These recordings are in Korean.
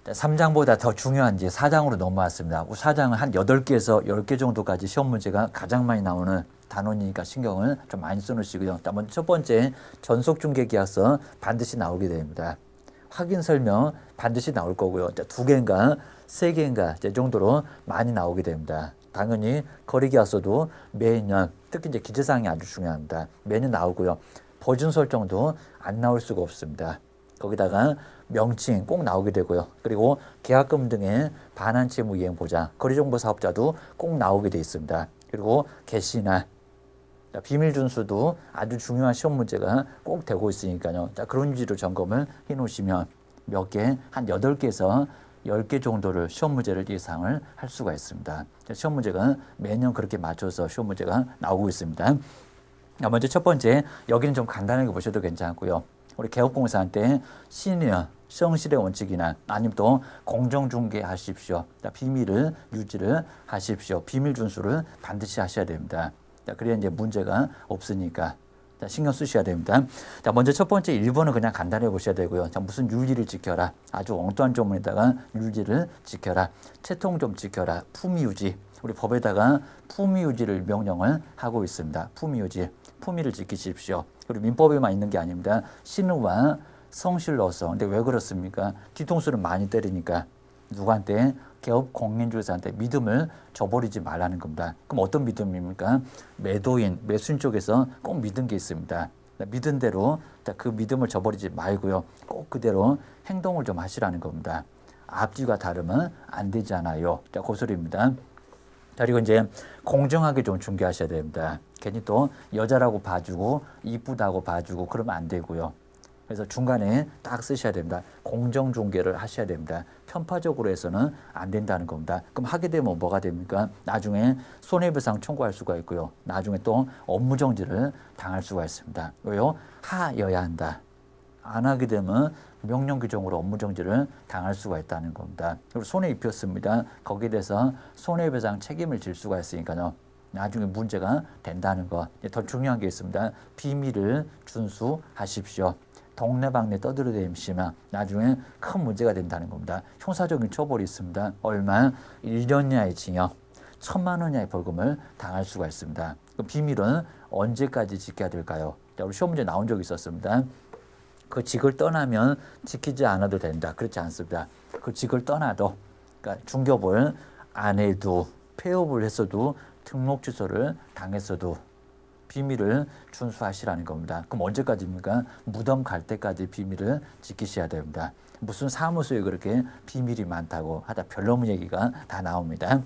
3장보다 더 중요한 이제 4장으로 넘어왔습니다. 4장은 한 8개에서 10개 정도까지 시험 문제가 가장 많이 나오는 단원이니까 신경을 좀 많이 써놓으시고요. 먼저 첫 번째, 전속중개계약서 반드시 나오게 됩니다. 확인 설명 반드시 나올 거고요. 2개인가 3개인가 이 정도로 많이 나오게 됩니다. 당연히 거래계약서도 매년, 특히 이제 기재사항이 아주 중요합니다. 매년 나오고요. 보증 설정도 안 나올 수가 없습니다. 거기다가 명칭 꼭 나오게 되고요. 그리고 계약금 등의 반환 채무 이행 보장, 거래정보 사업자도 꼭 나오게 돼 있습니다. 그리고 개시나 비밀 준수도 아주 중요한 시험 문제가 꼭 되고 있으니까요. 그런 위주로 점검을 해 놓으시면 몇 개, 한 8개에서 10개 정도를 시험 문제를 예상을 할 수가 있습니다. 시험 문제가 매년 그렇게 맞춰서 시험 문제가 나오고 있습니다. 먼저 첫 번째, 여기는 좀 간단하게 보셔도 괜찮고요. 우리 개업공사한테 신의와 성실의 원칙이나 아니면 또 공정중개 하십시오. 비밀을 유지를 하십시오. 비밀 준수를 반드시 하셔야 됩니다. 그래야 이제 문제가 없으니까 신경 쓰셔야 됩니다. 먼저 첫 번째 1번은 그냥 간단히 보셔야 되고요. 무슨 윤리를 지켜라. 아주 엉뚱한 조문에다가 윤리를 지켜라. 채통 좀 지켜라. 품위유지. 우리 법에다가 품위유지를 명령을 하고 있습니다. 품위유지. 품위를 지키십시오. 그리고 민법에만 있는 게 아닙니다. 신의와 성실로서. 근데 왜 그렇습니까? 뒤통수를 많이 때리니까 누구한테? 개업 공인중개사한테 믿음을 저버리지 말라는 겁니다. 그럼 어떤 믿음입니까? 매도인, 매수인 쪽에서 꼭 믿은 게 있습니다. 믿은 대로 그 믿음을 저버리지 말고요. 꼭 그대로 행동을 좀 하시라는 겁니다. 앞뒤가 다르면 안 되잖아요. 그 소리입니다. 그리고 이제 공정하게 좀 중개하셔야 됩니다. 괜히 또 여자라고 봐주고 이쁘다고 봐주고 그러면 안 되고요. 그래서 중간에 딱 쓰셔야 됩니다. 공정 중개를 하셔야 됩니다. 편파적으로 해서는 안 된다는 겁니다. 그럼 하게 되면 뭐가 됩니까? 나중에 손해배상 청구할 수가 있고요. 나중에 또 업무정지를 당할 수가 있습니다. 왜요? 하여야 한다. 안 하게 되면 명령 규정으로 업무정지를 당할 수가 있다는 겁니다. 그리고 손해 입혔습니다. 거기에 대해서 손해배상 책임을 질 수가 있으니까요. 나중에 문제가 된다는 것. 더 중요한 게 있습니다. 비밀을 준수하십시오. 동네방네 떠들어대시면 나중에 큰 문제가 된다는 겁니다. 형사적인 처벌이 있습니다. 얼마? 1년 이하의 징역, 1,000만 원 이하의 벌금을 당할 수가 있습니다. 그 비밀은 언제까지 지켜야 될까요? 우리 시험 문제 나온 적이 있었습니다. 그 직을 떠나면 지키지 않아도 된다. 그렇지 않습니다. 그 직을 떠나도, 그러니까 중개업을 안 해도, 폐업을 했어도, 등록 취소를 당했어도 비밀을 준수하시라는 겁니다. 그럼 언제까지입니까? 무덤 갈 때까지 비밀을 지키셔야 됩니다. 무슨 사무소에 그렇게 비밀이 많다고 하다 별로문 얘기가 다 나옵니다.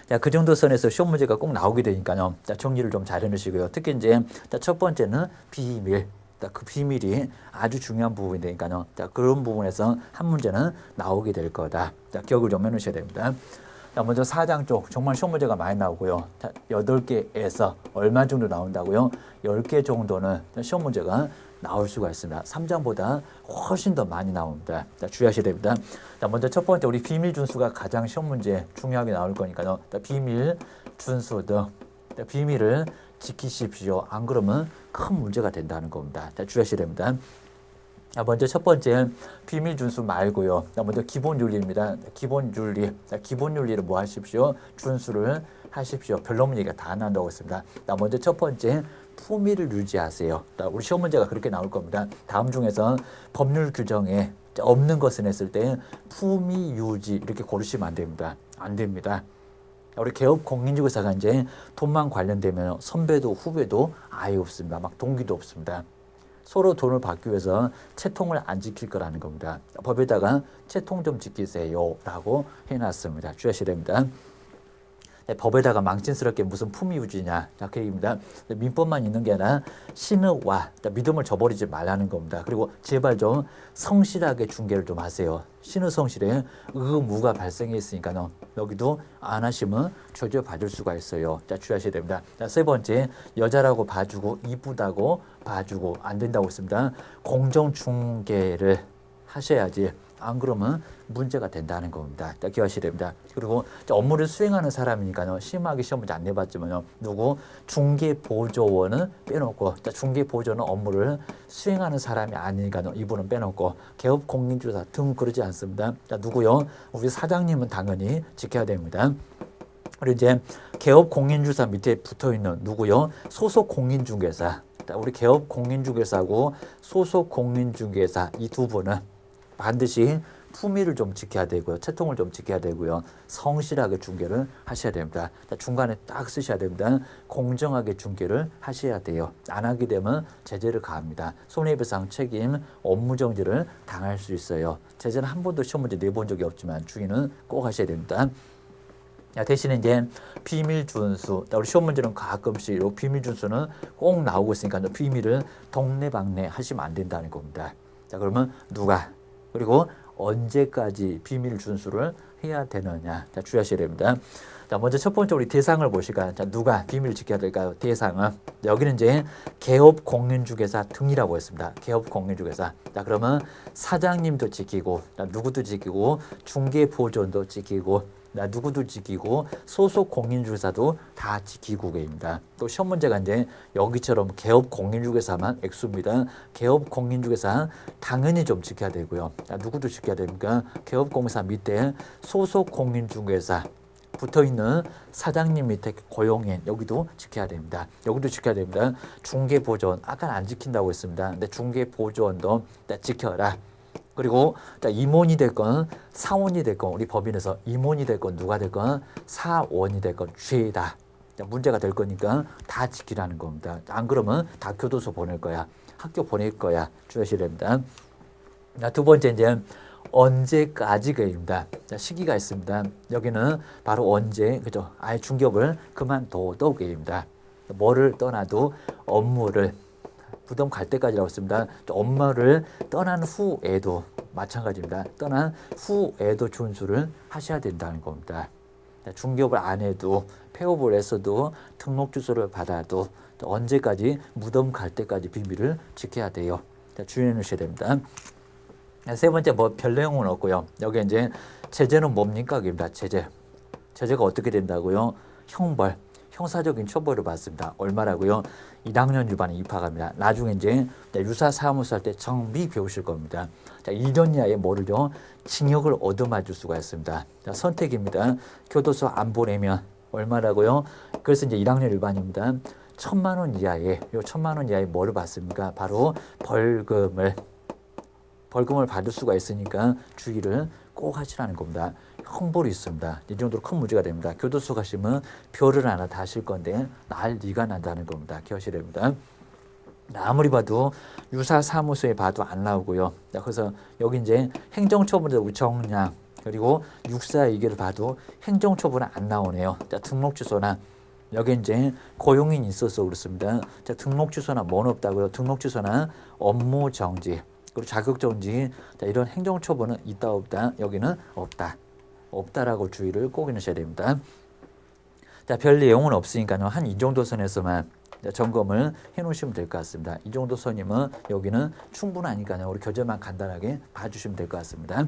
자, 그 정도 선에서 시험 문제가 꼭 나오게 되니까요. 자, 정리를 좀 잘 해놓으시고요. 특히 이제 첫 번째는 비밀. 그 비밀이 아주 중요한 부분이 되니까요. 자, 그런 부분에서 한 문제는 나오게 될 거다. 자, 기억을 좀 해놓으셔야 됩니다. 자, 먼저 4장 쪽 정말 시험 문제가 많이 나오고요. 자, 8개에서 얼마 정도 나온다고요? 10개 정도는 시험 문제가 나올 수가 있습니다. 3장보다 훨씬 더 많이 나옵니다. 자, 주의하셔야 됩니다. 자, 먼저 첫 번째 우리 비밀 준수가 가장 시험 문제 중요하게 나올 거니까요. 자, 비밀 준수 등 비밀을 지키십시오. 안 그러면 큰 문제가 된다는 겁니다. 자, 주의하셔야 됩니다. 자, 먼저 첫 번째 비밀 준수 말고요. 자, 먼저 기본 윤리입니다. 기본 윤리. 자, 기본 윤리를 뭐 하십시오? 준수를 하십시오. 별로문 얘기가 다 나온다고 했습니다. 자, 먼저 첫 번째 품위를 유지하세요. 자, 우리 시험 문제가 그렇게 나올 겁니다. 다음 중에서 법률 규정에 없는 것은 했을 때 품위 유지 이렇게 고르시면 안 됩니다. 안 됩니다. 우리 개업 공인중개사가 이제 돈만 관련되면 선배도 후배도 아예 없습니다. 막 동기도 없습니다. 서로 돈을 받기 위해서 채통을 안 지킬 거라는 겁니다. 법에다가 채통 좀 지키세요 라고 해놨습니다. 주의하셔야 됩니다. 네, 법에다가 망신스럽게 무슨 품위유지냐. 자, 그 얘기입니다. 민법만 있는 게 아니라 신의와 믿음을 저버리지 말라는 겁니다. 그리고 제발 좀 성실하게 중개를 좀 하세요. 신의 성실에 의무가 발생했으니까요. 여기도 안 하시면 조져받을 수가 있어요. 자, 주의하셔야 됩니다. 자, 세 번째, 여자라고 봐주고 이쁘다고 봐주고 안 된다고 했습니다. 공정 중개를 하셔야지. 안 그러면 문제가 된다는 겁니다. 기억하셔야 됩니다. 그리고 업무를 수행하는 사람이니까요. 심하게 시험 문제 안 내봤지만요. 누구 중개보조원은 빼놓고 중개보조는 업무를 수행하는 사람이 아니니까요. 이분은 빼놓고 개업공인중개사 등 그러지 않습니다. 누구요? 우리 사장님은 당연히 지켜야 됩니다. 그리고 이제 개업공인중개사 밑에 붙어있는 누구요? 소속공인중개사. 우리 개업공인중개사하고 소속공인중개사 이 두 분은 반드시 품위를 좀 지켜야 되고요. 채통을 좀 지켜야 되고요. 성실하게 중개를 하셔야 됩니다. 중간에 딱 쓰셔야 됩니다. 공정하게 중개를 하셔야 돼요. 안 하게 되면 제재를 가합니다. 손해배상 책임, 업무정지를 당할 수 있어요. 제재는 한 번도 시험 문제 내본 적이 없지만 주의는 꼭 하셔야 됩니다. 대신에 이제 비밀 준수, 우리 시험 문제는 가끔씩 이 비밀 준수는 꼭 나오고 있으니까 비밀을 동네방네 하시면 안 된다는 겁니다. 자, 그러면 누가 그리고 언제까지 비밀 준수를 해야 되느냐, 자, 주의하셔야 됩니다. 자, 먼저 첫 번째 우리 대상을 보실까요? 자, 누가 비밀을 지켜야 될까요? 대상은 여기는 이제 개업공인중개사 등이라고 했습니다. 개업공인중개사. 자, 그러면 사장님도 지키고, 자, 누구도 지키고, 중개보조원도 지키고. 누구도 지키고 소속 공인중개사도 다 지키고 계십니다. 또 시험 문제가 이제 여기처럼 개업 공인중개사만 액수입니다. 개업 공인중개사 당연히 좀 지켜야 되고요. 누구도 지켜야 됩니까? 개업 공인중개사 밑에 소속 공인중개사 붙어있는 사장님 밑에 고용인 여기도 지켜야 됩니다. 여기도 지켜야 됩니다. 중개보조원 아까 안 지킨다고 했습니다. 근데 중개보조원도 지켜라. 그리고 임원이 됐건 사원이 됐건 우리 법인에서 임원이 됐건 누가 됐건 사원이 됐건 죄다. 문제가 될 거니까 다 지키라는 겁니다. 안 그러면 다 교도소 보낼 거야. 학교 보낼 거야. 주의하셔야 됩니다. 두 번째 이제 언제까지가입니다. 시기가 있습니다. 여기는 바로 언제 그죠? 아예 중개업을 그만둬도 게입니다. 뭐를 떠나도 업무를 부담 갈 때까지라고 했습니다. 업무를 떠난 후에도 마찬가지입니다. 떠난 후에도 준수를 하셔야 된다는 겁니다. 중개업을 안 해도 폐업을 했어도 등록 주소를 받아도 언제까지 무덤 갈 때까지 비밀을 지켜야 돼요. 주의해 주셔야 됩니다. 세 번째 뭐 별 내용은 없고요. 여기 이제 제재는 뭡니까? 입니다. 제재가 어떻게 된다고요? 형벌. 형사적인 처벌을 받습니다. 얼마라고요? 1학년 위반에 입학합니다. 나중에 이제 유사사무소 할 때 정비 배우실 겁니다. 자, 2년 이하의 뭐를요? 징역을 얻어맞을 수가 있습니다. 자, 선택입니다. 교도소 안 보내면 얼마라고요? 그래서 이제 1학년 위반입니다. 1,000만 원 이하의 요 1,000만 원 이하의 뭐를 받습니까? 바로 벌금을 받을 수가 있으니까 주의를 꼭 하시라는 겁니다. 형벌이 있습니다. 이 정도로 큰 문제가 됩니다. 교도소 가시면 별을 하나 다실 건데 난리가 난다는 겁니다. 기억하셔야 됩니다. 아무리 봐도 유사사무소에 봐도 안 나오고요. 그래서 여기 이제 행정처분에서 정량 그리고 육사이계를 봐도 행정처분은 안 나오네요. 자, 등록주소나 여기 이제 고용인이 있어서 그렇습니다. 자, 등록주소나 뭐는 없다고요? 등록주소나 업무정지 그리고 자격정지 이런 행정처분은 있다 없다? 여기는 없다. 없다라고 주의를 꼭 해주셔야 됩니다. 자, 별 내용은 없으니까요. 한 이 정도 선에서만 점검을 해놓으시면 될 것 같습니다. 이 정도 선이면 여기는 충분하니까요. 우리 교재만 간단하게 봐주시면 될 것 같습니다.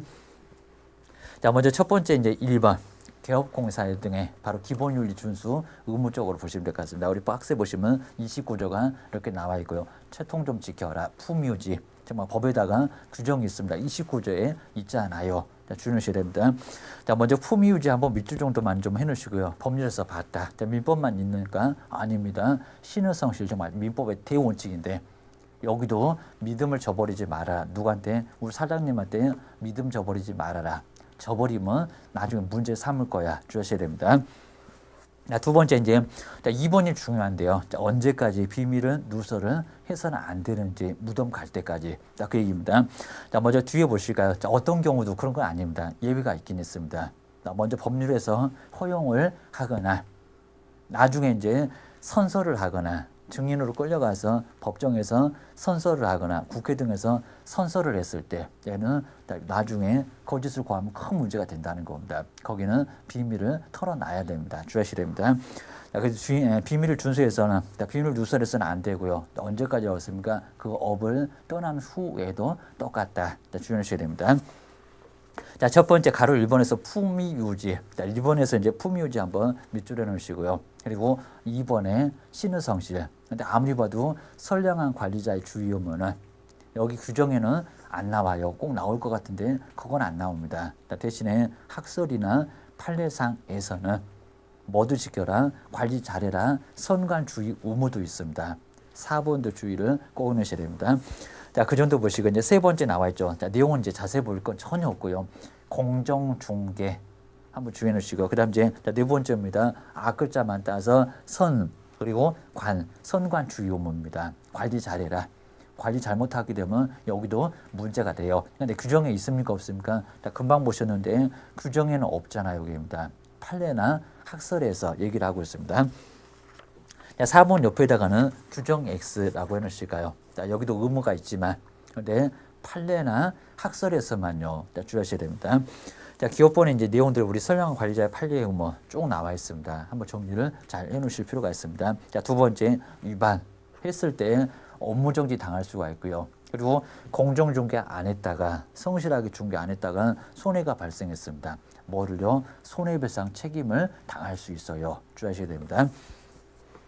자, 먼저 첫 번째 이제 1번 개업공사 등의 바로 기본윤리 준수 의무 쪽으로 보시면 될 것 같습니다. 우리 박스에 보시면 29조가 이렇게 나와 있고요. 채통 좀 지켜라. 품유지. 정말 법에다가 규정이 있습니다. 29조에 있잖아요. 자, 주의하셔야 됩니다. 자, 먼저 품위유지 한번 밑줄 정도만 좀 해놓으시고요. 법률에서 봤다. 자, 민법만 있는가? 아닙니다. 신의성실 정말 민법의 대원칙인데 여기도 믿음을 저버리지 마라. 누구한테? 우리 사장님한테 믿음 저버리지 말아라. 저버리면 나중에 문제 삼을 거야. 주의하셔야 됩니다. 자, 두 번째 이제 2번이 중요한데요. 자, 언제까지 비밀은 누설을 해서는 안 되는지 무덤 갈 때까지. 자, 그 얘기입니다. 자, 먼저 뒤에 보실까요? 자, 어떤 경우도 그런 건 아닙니다. 예외가 있긴 있습니다. 자, 먼저 법률에서 허용을 하거나 나중에 이제 선서를 하거나 증인으로 끌려가서 법정에서 선서를 하거나 국회 등에서 선서를 했을 때 얘는 나중에 거짓을 고하면 큰 문제가 된다는 겁니다. 거기는 비밀을 털어놔야 됩니다. 주의하셔야 됩니다. 그래서 비밀을 준수해서는 비밀을 누설해서는 안 되고요. 언제까지 왔습니까? 그 업을 떠난 후에도 똑같다. 주의하셔야 됩니다. 자, 첫 번째 가로 1번에서 품위 유지. 자, 1번에서 이제 품위 유지 한번 밑줄에 넣으시고요. 그리고 2번에 신의성실. 근데 아무리 봐도 선량한 관리자의 주의 의무는 여기 규정에는 안 나와요. 꼭 나올 것 같은데 그건 안 나옵니다. 자, 대신에 학설이나 판례상에서는 뭐도 지켜라, 관리 잘해라, 선관주의 의무도 있습니다. 4번도 주의를 꼭 넣으셔야 됩니다. 자, 그 정도 보시고 이제 세 번째 나와 있죠. 자, 내용은 이제 자세히 볼 건 전혀 없고요. 공정중개 한번 주의해 놓으시고, 그다음 이제 네 번째입니다. 앞글자만 따서 선 그리고 관, 선관주의 의무입니다. 관리 잘해라. 관리 잘못하게 되면 여기도 문제가 돼요. 근데 규정에 있습니까 없습니까? 자, 금방 보셨는데 규정에는 없잖아요. 여기입니다. 판례나 학설에서 얘기를 하고 있습니다. 자, 4번 옆에다가는 규정 X라고 해놓으실까요? 자, 여기도 의무가 있지만 근데 판례나 학설에서만요. 자, 주의하셔야 됩니다. 자, 기업본에 이제 내용들 우리 선량한 관리자의 판례 의무 쭉 나와 있습니다. 한번 정리를 잘 해놓으실 필요가 있습니다. 자, 두 번째 위반했을 때 업무정지 당할 수가 있고요. 그리고 공정중개 안 했다가 성실하게 중개 안 했다가 손해가 발생했습니다. 뭐를요? 손해배상 책임을 당할 수 있어요. 주의하셔야 됩니다.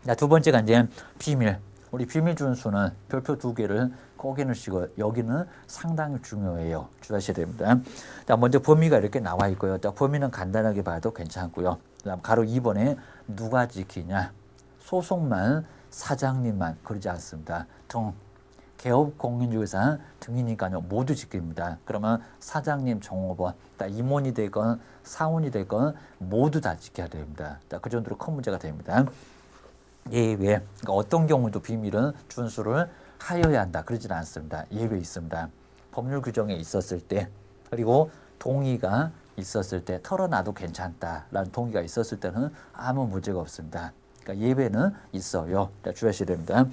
자, 두 번째가 이제 비밀. 우리 비밀 준수는 별표 2개를 꼭 해놓으시고 여기는 상당히 중요해요. 주의하셔야 됩니다. 자, 먼저 범위가 이렇게 나와 있고요. 자, 범위는 간단하게 봐도 괜찮고요. 그다음 가로 2번에 누가 지키냐? 소속만 사장님만 그러지 않습니다. 등 개업 공인중개사 등이니까요 모두 지킵니다. 그러면 사장님, 종업원, 임원이 되건 사원이 되건 모두 다 지켜야 됩니다. 자, 그 정도로 큰 문제가 됩니다. 예외, 그러니까 어떤 경우도 비밀은 준수를 하여야 한다 그러지는 않습니다. 예외 있습니다. 법률 규정에 있었을 때 그리고 동의가 있었을 때 털어놔도 괜찮다라는 동의가 있었을 때는 아무 문제가 없습니다. 그러니까 예외는 있어요. 자, 주의하셔야 됩니다.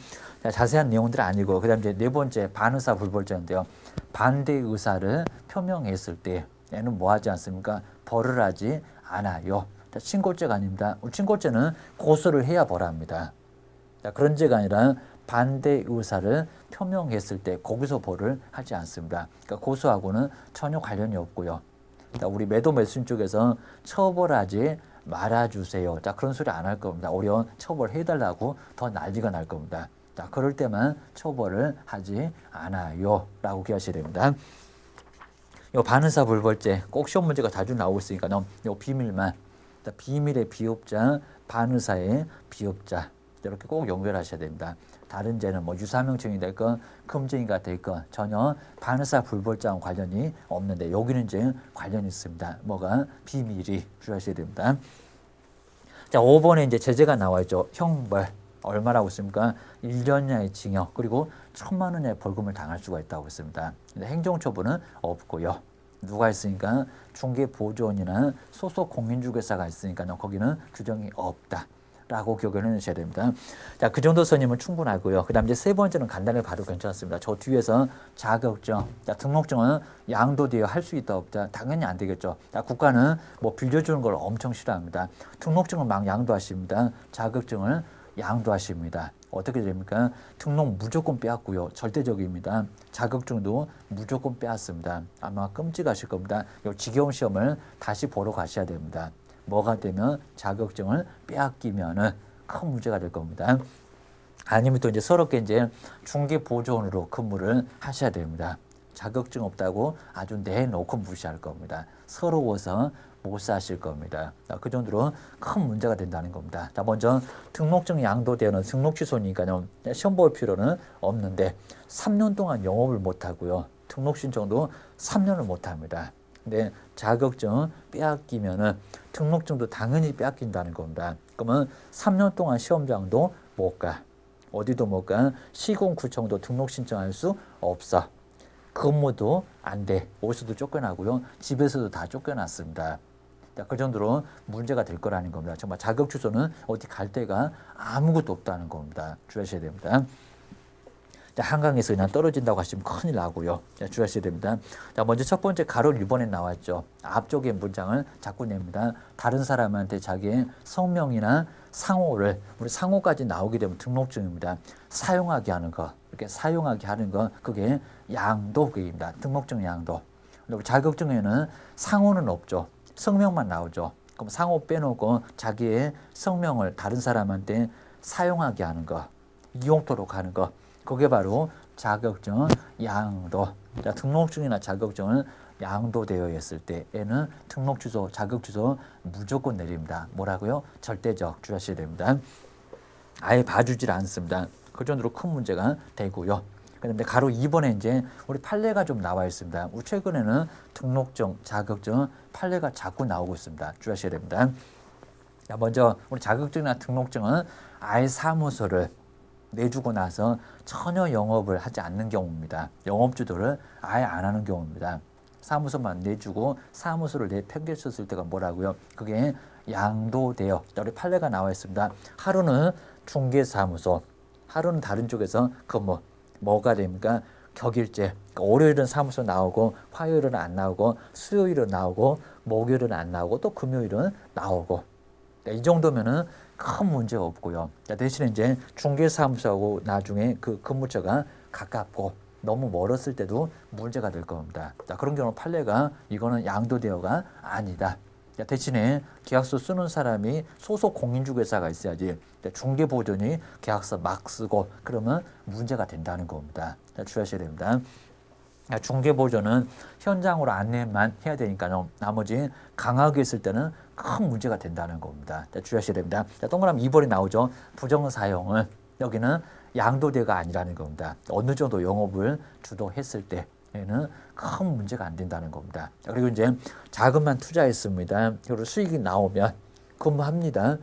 자, 자세한 내용들은 아니고 그다음 이제 네 번째 반의사 불벌죄인데요. 반대 의사를 표명했을 때 얘는 뭐 하지 않습니까? 벌을 하지 않아요. 자, 친고죄가 아닙니다. 친고죄는 고소를 해야 벌합니다. 자, 그런 죄가 아니라 반대 의사를 표명했을 때 거기서 벌을 하지 않습니다. 그러니까 고소하고는 전혀 관련이 없고요. 자, 우리 매도 매수인 쪽에서 처벌하지 말아주세요. 자, 그런 소리 안 할 겁니다. 오히려 처벌해달라고 더 난리가 날 겁니다. 자, 그럴 때만 처벌을 하지 않아요. 라고 기하셔야 됩니다. 요 반의사 불벌죄 꼭 시험 문제가 자주 나오고 있으니까 요 비밀만. 자, 비밀의 비읍자, 반의사의 비읍자. 이렇게 꼭 연결하셔야 됩니다. 다른 죄는 뭐 유사명칭이 될건 금쟁이가 될건 전혀 반의사 불벌죄와 관련이 없는데 여기는 이제 관련이 있습니다. 뭐가 비밀이 주의하셔야 됩니다. 자, 5번에 이제 제재가 나와 있죠. 형벌 얼마라고 있습니까? 1년이하의 징역 그리고 1,000만 원의 벌금을 당할 수가 있다고 했습니다. 근데 행정처분은 없고요. 누가 있으니까 중개보조원이나 소속 공인중개사가 있으니까요. 거기는 규정이 없다. 라고 기억을 해주셔야 됩니다. 자, 그 정도 선임은 충분하고요. 그 다음 이제 세 번째는 간단히 봐도 괜찮습니다. 저 뒤에서 자격증, 자, 등록증은 양도되어 할 수 있다 없다? 당연히 안 되겠죠. 자, 국가는 뭐 빌려주는 걸 엄청 싫어합니다. 등록증을 막 양도하십니다. 자격증을 양도하십니다. 어떻게 됩니까? 등록 무조건 빼앗고요. 절대적입니다. 자격증도 무조건 빼앗습니다. 아마 끔찍하실 겁니다. 이 지겨운 시험을 다시 보러 가셔야 됩니다. 뭐가 되면 자격증을 빼앗기면은 큰 문제가 될 겁니다. 아니면 또 이제 서럽게 이제 중개보조원으로 근무를 하셔야 됩니다. 자격증 없다고 아주 내놓고 무시할 겁니다. 서러워서 못 사실 겁니다. 그 정도로 큰 문제가 된다는 겁니다. 자, 먼저 등록증 양도되는 등록 취소니까요. 시험 볼 필요는 없는데 3년 동안 영업을 못 하고요. 등록 신청도 3년을 못 합니다. 근데 자격증 빼앗기면은 등록증도 당연히 빼앗긴다는 겁니다. 그러면 3년 동안 시험장도 못 가. 어디도 못 가. 시공구청도 등록 신청할 수 없어. 근무도 안 돼. 어디서도 쫓겨나고요. 집에서도 다 쫓겨났습니다. 자, 그 정도로 문제가 될 거라는 겁니다. 정말 자격 취소는 어디 갈 데가 아무것도 없다는 겁니다. 주의하셔야 됩니다. 자, 한강에서 그냥 떨어진다고 하시면 큰일 나고요. 자, 주의하셔야 됩니다. 자, 먼저 첫 번째 가로 1번에 나왔죠. 앞쪽에 문장을 자꾸 냅니다. 다른 사람한테 자기의 성명이나 상호를, 우리 상호까지 나오게 되면 등록증입니다. 사용하게 하는 거, 이렇게 사용하게 하는 거, 그게 양도입니다. 등록증 양도. 우리 자격증에는 상호는 없죠. 성명만 나오죠. 그럼 상호 빼놓고 자기의 성명을 다른 사람한테 사용하게 하는 거, 이용토록 하는 거, 그게 바로 자격증 양도. 자, 등록증이나 자격증은 양도되어 있을 때에는 등록 취소, 자격 취소 무조건 내립니다. 뭐라고요? 절대적 주의하셔야 됩니다. 아예 봐주질 않습니다. 그 정도로 큰 문제가 되고요. 그런데 가로 2번에 이제 우리 판례가 좀 나와 있습니다. 우리 최근에는 등록증, 자격증 판례가 자꾸 나오고 있습니다. 주의하셔야 됩니다. 자, 먼저 우리 자격증이나 등록증은 아예 사무소를 내주고 나서 전혀 영업을 하지 않는 경우입니다. 영업주도를 아예 안 하는 경우입니다. 사무소만 내주고 사무소를 내팽개쳤을 때가 뭐라고요? 그게 양도되어, 우리 판례가 나와 있습니다. 하루는 중개사무소, 하루는 다른 쪽에서 근무. 뭐가 됩니까? 격일제. 그러니까 월요일은 사무소 나오고, 화요일은 안 나오고, 수요일은 나오고, 목요일은 안 나오고, 또 금요일은 나오고. 이 정도면은 큰 문제가 없고요. 대신에 이제 중개사무소하고 나중에 그 근무처가 가깝고 너무 멀었을 때도 문제가 될 겁니다. 그런 경우는 판례가 이거는 양도대여가 아니다. 대신에 계약서 쓰는 사람이 소속 공인중개사가 있어야지 중개보존이 계약서 막 쓰고 그러면 문제가 된다는 겁니다. 주의하셔야 됩니다. 중개보존은 현장으로 안내만 해야 되니까요. 나머지 강하게 했을 때는 큰 문제가 된다는 겁니다. 주의하셔야 됩니다. 동그라미 2번이 나오죠. 부정사용은 여기는 양도대가 아니라는 겁니다. 어느 정도 영업을 주도했을 때에는 큰 문제가 안 된다는 겁니다. 그리고 이제 자금만 투자했습니다. 그리고 수익이 나오면 근무합니다.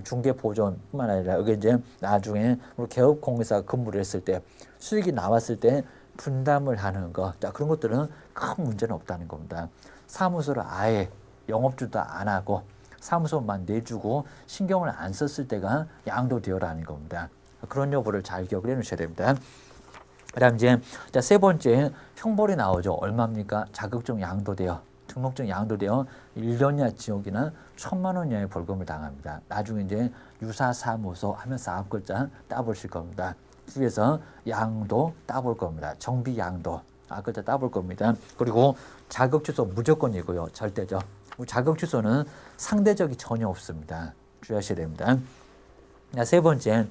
중개보존뿐만 아니라 여기 이제 나중에 우리 개업공개사가 근무를 했을 때 수익이 나왔을 때 분담을 하는 거, 자, 그런 것들은 큰 문제는 없다는 겁니다. 사무소를 아예 영업주도 안 하고 사무소만 내주고 신경을 안 썼을 때가 양도되어라는 겁니다. 그런 여부를 잘 기억을 해놓으셔야 됩니다. 그다음 이제 세 번째 형벌이 나오죠. 얼마입니까? 자격증 양도되어, 등록증 양도되어 1년 이하 징역이나 1,000만 원 이하의 벌금을 당합니다. 나중에 이제 유사사무소 하면서 9글자 따보실 겁니다. 뒤에서 양도 따볼 겁니다. 정비 양도 글자 따볼 겁니다. 그리고 자격 취소 무조건이고요. 절대적. 자격 취소는 상대적이 전혀 없습니다. 주의하셔야 됩니다. 세 번째,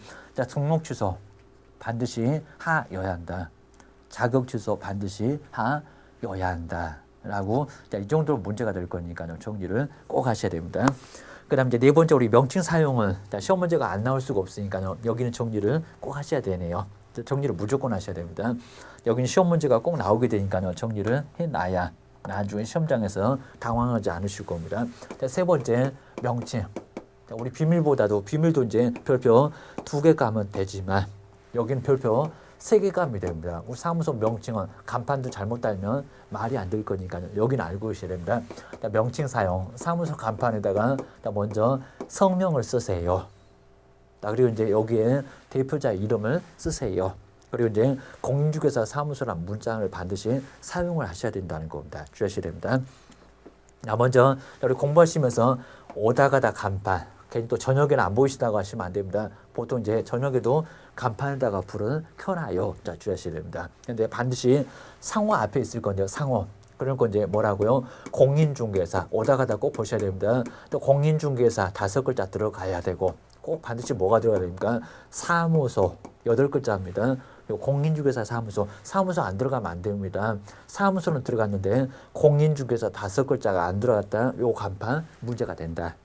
등록 취소 반드시 하여야 한다. 자격 취소 반드시 하여야 한다. 라고 이 정도로 문제가 될 거니까요. 정리를 꼭 하셔야 됩니다. 그 다음 이제 네 번째 우리 명칭 사용은 시험 문제가 안 나올 수가 없으니까요. 여기는 정리를 꼭 하셔야 되네요. 정리를 무조건 하셔야 됩니다. 여기는 시험 문제가 꼭 나오게 되니까요. 정리를 해놔야 나중에 시험장에서 당황하지 않으실 겁니다. 세 번째 명칭. 우리 비밀보다도 비밀도 이제 별표 2개 가면 되지만 여기는 별표 3개 가면 됩니다. 우리 사무소 명칭은 간판도 잘못 달면 말이 안 될 거니까요. 여기는 알고 계셔야 됩니다. 명칭 사용, 사무소 간판에다가 먼저 성명을 쓰세요. 그리고 이제 여기에 대표자 이름을 쓰세요. 그리고 이제 공인중개사 사무소란 문장을 반드시 사용을 하셔야 된다는 겁니다. 주의하셔야 됩니다. 먼저 우리 공부하시면서 오다 가다 간판, 괜히 또 저녁에는 안 보이시다고 하시면 안 됩니다. 보통 이제 저녁에도 간판에다가 불을 켜놔요. 자, 주의하셔야 됩니다. 근데 반드시 상호 앞에 있을 건데요. 상호. 그러니까 이제 뭐라고요? 공인중개사. 오다 가다 꼭 보셔야 됩니다. 또 공인중개사 5글자 들어가야 되고 꼭 반드시 뭐가 들어가야 됩니까? 사무소 8글자입니다. 공인중개사 사무소. 사무소 안 들어가면 안 됩니다. 사무소는 들어갔는데 공인중개사 5글자가 안 들어갔다. 요 간판 문제가 된다.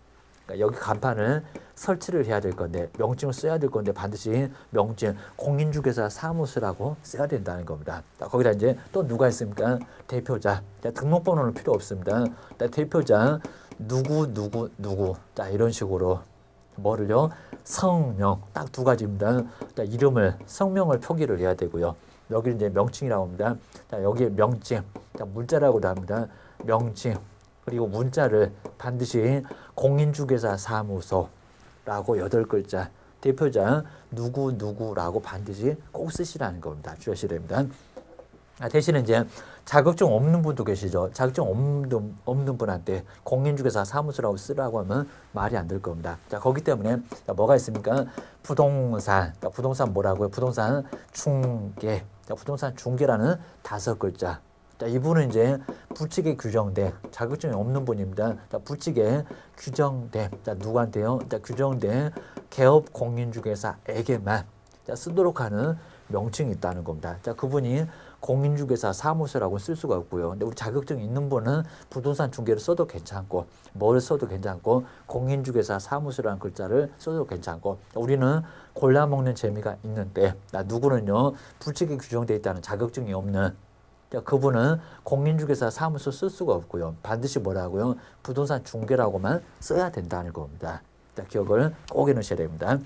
여기 간판을 설치를 해야 될 건데 명칭을 써야 될 건데 반드시 명칭 공인중개사 사무소라고 써야 된다는 겁니다. 거기다 이제 또 누가 있습니까? 대표자. 등록번호는 필요 없습니다. 대표자 누구. 자, 이런 식으로 뭐를요? 성명 딱 2가지입니다. 자, 이름을 성명을 표기를 해야 되고요. 여기 이제 명칭이라고 합니다. 자, 여기에 명칭. 자, 문자라고도 합니다. 명칭. 그리고 문자를 반드시 공인중개사 사무소라고 8글자 대표자 누구라고 반드시 꼭 쓰시라는 겁니다. 주의하셔야 됩니다. 대신에 이제 자격증 없는 분도 계시죠. 자격증 없는 분한테 공인중개사 사무소라고 쓰라고 하면 말이 안 될 겁니다. 자, 거기 때문에 뭐가 있습니까? 부동산. 부동산 뭐라고요? 부동산 중개. 부동산 중개라는 5글자. 자, 이분은 이제 부칙에 규정된 자격증이 없는 분입니다. 자, 부칙에 규정된 자, 누구한테요? 자, 규정된 개업 공인중개사에게만 자, 쓰도록 하는 명칭이 있다는 겁니다. 자, 그분이 공인중개사 사무소라고 쓸 수가 없고요. 근데 우리 자격증이 있는 분은 부동산 중개를 써도 괜찮고, 뭘 써도 괜찮고, 공인중개사 사무소라는 글자를 써도 괜찮고, 우리는 골라먹는 재미가 있는데, 누구는요, 부칙에 규정되어 있다는 자격증이 없는, 자, 그분은 공인중개사 사무소 쓸 수가 없고요. 반드시 뭐라고요? 부동산 중개라고만 써야 된다는 겁니다. 자, 기억을 꼭 해놓으셔야 됩니다.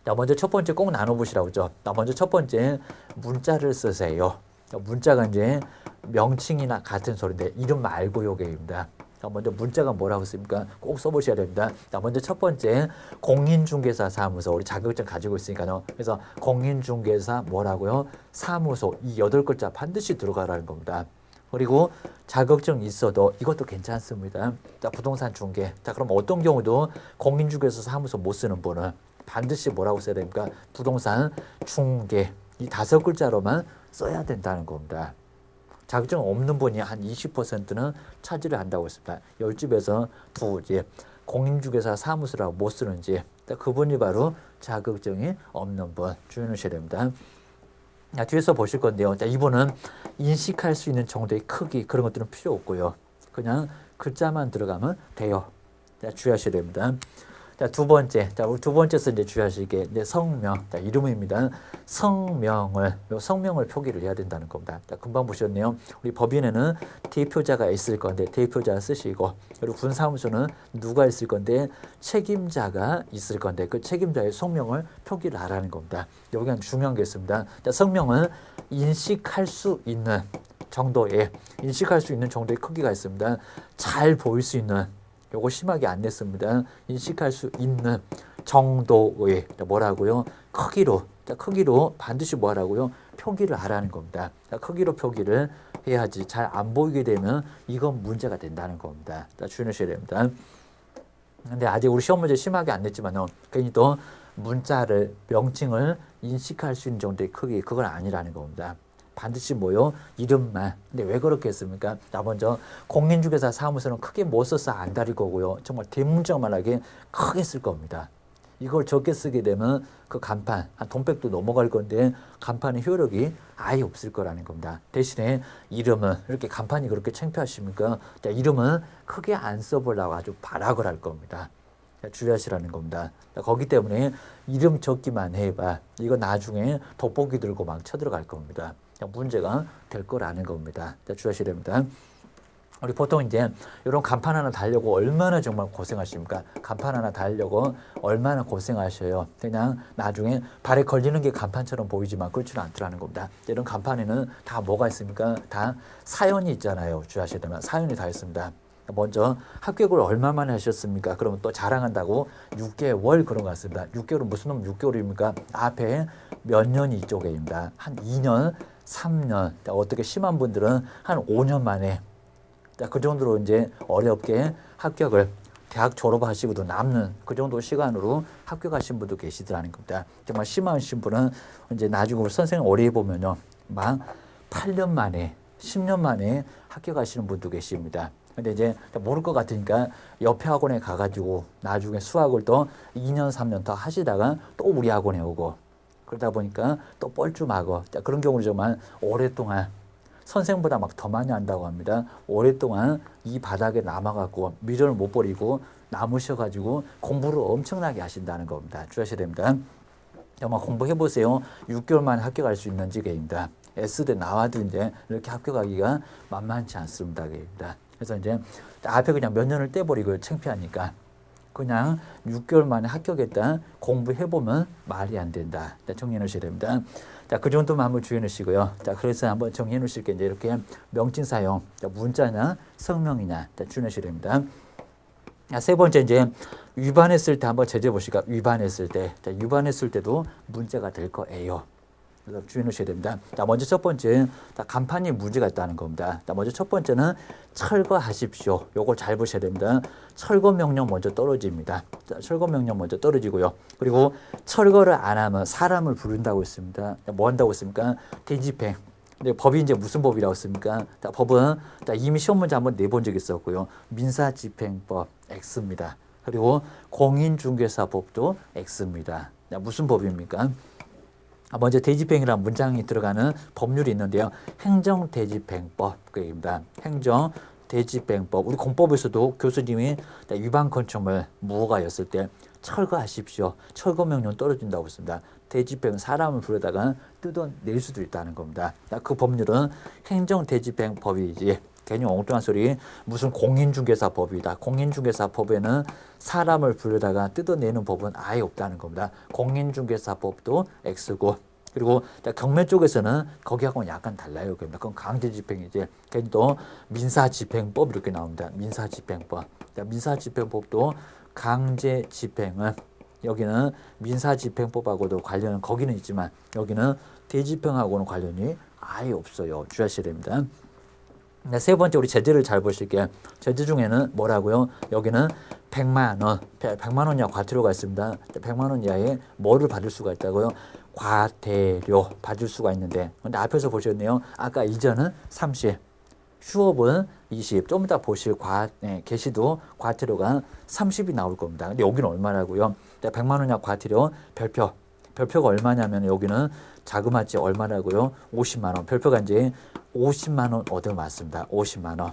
자, 먼저 첫 번째 꼭 나눠보시라고 했죠. 자, 먼저 첫 번째 문자를 쓰세요. 자, 문자가 이제 명칭이나 같은 소리인데 이름 말고 요게입니다. 자, 먼저 문자가 뭐라고 씁니까? 꼭 써보셔야 됩니다. 자, 먼저 첫 번째 공인중개사 사무소 우리 자격증 가지고 있으니까요. 그래서 공인중개사 뭐라고요? 사무소 이 8글자 반드시 들어가라는 겁니다. 그리고 자격증 있어도 이것도 괜찮습니다. 자, 부동산 중개. 자, 그럼 어떤 경우도 공인중개사 사무소 못 쓰는 분은 반드시 뭐라고 써야 됩니까? 부동산 중개 이 5글자로만 써야 된다는 겁니다. 자격증 없는 분이 한 20%는 차지를 한다고 했습니다. 10집에서 2집 공인중개사 사무소라고 못 쓰는지 그분이 바로 자격증이 없는 분 주의하셔야 됩니다. 자, 뒤에서 보실 건데요. 자, 이분은 인식할 수 있는 정도의 크기 그런 것들은 필요 없고요. 그냥 글자만 들어가면 돼요. 자, 주의하셔야 됩니다. 자, 두 번째. 자, 우리 두 번째서 이제 주의하실 게 이제 성명. 자, 이름입니다. 성명을 표기를 해야 된다는 겁니다. 자, 금방 보셨네요. 우리 법인에는 대표자가 있을 건데 대표자 쓰시고 그리고 군사무소는 누가 있을 건데 책임자가 있을 건데 그 책임자의 성명을 표기를 하라는 겁니다. 여기가 중요한 게 있습니다. 자, 성명은 인식할 수 있는 정도의 크기가 있습니다. 잘 보일 수 있는 요거 심하게 안 냈습니다. 인식할 수 있는 정도의 뭐라고요? 크기로 반드시 뭐라고요? 표기를 하라는 겁니다. 자, 크기로 표기를 해야지 잘 안 보이게 되면 이건 문제가 된다는 겁니다. 자, 주의하셔야 됩니다. 근데 아직 우리 시험 문제 심하게 안 냈지만요. 괜히 또 문자를 명칭을 인식할 수 있는 정도의 크기 그건 아니라는 겁니다. 반드시 뭐요? 이름만. 근데 왜 그렇게 했습니까? 자, 먼저 공인중개사 사무소는 크게 못 써서 안 다릴 거고요. 정말 대문짝만하게 크게 쓸 겁니다. 이걸 적게 쓰게 되면 그 간판, 한 돈백도 넘어갈 건데 간판의 효력이 아예 없을 거라는 겁니다. 대신에 이름은 이렇게 간판이 그렇게 창피하십니까? 자, 이름은 크게 안 써보려고 아주 발악을 할 겁니다. 자, 주의하시라는 겁니다. 자, 거기 때문에 이름 적기만 해봐. 이거 나중에 돋보기 들고 막 쳐들어갈 겁니다. 문제가 될 거라는 겁니다. 주의하셔야 됩니다. 우리 보통 이제 이런 간판 하나 달려고 얼마나 정말 고생하십니까? 간판 하나 달려고 얼마나 고생하셔요. 그냥 나중에 발에 걸리는 게 간판처럼 보이지만 그렇지는 않더라는 겁니다. 이런 간판에는 다 뭐가 있습니까? 다 사연이 있잖아요. 주의하셔야 되면 사연이 다 있습니다. 먼저 합격을 얼마 만에 하셨습니까? 그러면 또 자랑한다고 6개월 그런 것 같습니다. 6개월은 무슨 놈 6개월입니까? 앞에 몇 년이 이쪽에입니다. 한 2년, 3년. 어떻게 심한 분들은 한 5년 만에 그 정도로 이제 어렵게 합격을 대학 졸업하시고도 남는 그 정도 시간으로 합격하신 분도 계시더라는 겁니다. 정말 심하신 분은 이제 나중에 선생님 오래 해보면요. 막 8년 만에, 10년 만에 합격하시는 분도 계십니다. 근데 이제 모를 것 같으니까 옆에 학원에 가가지고 나중에 수학을 또 2년, 3년 더 하시다가 또 우리 학원에 오고 그러다 보니까 또 뻘쭘하고 그런 경우는 정말 오랫동안 선생보다 막 더 많이 한다고 합니다. 오랫동안 이 바닥에 남아갖고 미련을 못 버리고 남으셔가지고 공부를 엄청나게 하신다는 겁니다. 주의하셔야 됩니다. 정말 공부해보세요. 6개월 만에 합격할 수 있는지 게임입니다. S대 나와도 이제 이렇게 합격하기가 만만치 않습니다. 게임입니다. 그래서 이제 앞에 그냥 몇 년을 떼버리고 창피하니까 그냥 6개월 만에 합격했다 공부해보면 말이 안 된다. 정리해 놓으셔야 됩니다. 자, 그 정도만 한번 주의해 놓으시고요. 자, 그래서 한번 정리해 놓으실 게 이제 이렇게 명칭 사용, 자, 문자냐, 성명이냐, 자, 주의해 놓으셔야 됩니다. 자, 세 번째 이제 위반했을 때 한번 제재 보시까 위반했을 때, 자, 위반했을 때도 문제가 될 거예요. 그래서 주의해 놓으셔야 됩니다. 자, 먼저 첫 번째, 자, 간판이 문제가 있다는 겁니다. 자, 먼저 첫 번째는 철거하십시오. 요걸 잘 보셔야 됩니다. 철거 명령 먼저 떨어집니다. 자, 철거 명령 먼저 떨어지고요. 그리고 철거를 안 하면 사람을 부른다고 했습니다. 자, 뭐 한다고 했습니까? 대집행. 근데 법이 이제 무슨 법이라고 했습니까? 법은 이미 시험 문제 한번 내본 적이 있었고요. 민사집행법 X입니다. 그리고 공인중개사법도 X입니다. 무슨 법입니까? 먼저 대집행이라는 문장이 들어가는 법률이 있는데요. 행정대집행법입니다. 행정대집행법. 우리 공법에서도 교수님이 위반 건축물 무허가였을 때 철거하십시오. 철거 명령 떨어진다고 했습니다. 대집행은 사람을 부르다가 뜯어낼 수도 있다는 겁니다. 그 법률은 행정대집행법이지 괜히 엉뚱한 소리 무슨 공인중개사법이다. 공인중개사법에는 사람을 부르다가 뜯어내는 법은 아예 없다는 겁니다. 공인중개사법도 X고 그리고 경매 쪽에서는 거기하고는 약간 달라요. 그건 강제집행이지. 괜히 또 민사집행법 이렇게 나옵니다. 민사집행법. 민사집행법도 강제집행은 여기는 민사집행법하고도 관련은 거기는 있지만 여기는 대집행하고는 관련이 아예 없어요. 주의하셔야 됩니다. 세 번째 우리 제재를 잘 보실게요. 제재 중에는 뭐라고요? 여기는 100만 원, 100만 원 이하 과태료가 있습니다. 100만 원 이하의 뭐를 받을 수가 있다고요? 과태료 받을 수가 있는데 근데 앞에서 보셨네요. 아까 이전은 30, 휴업은 20. 좀 이따 보실 계시도 과태료가 30이 나올 겁니다. 근데 여기는 얼마라고요? 100만 원 이하 과태료 별표가 얼마냐면 여기는 자그마치 얼마라고요? 50만 원. 별표가 이제 50만 원 얻어 맞습니다. 50만 원.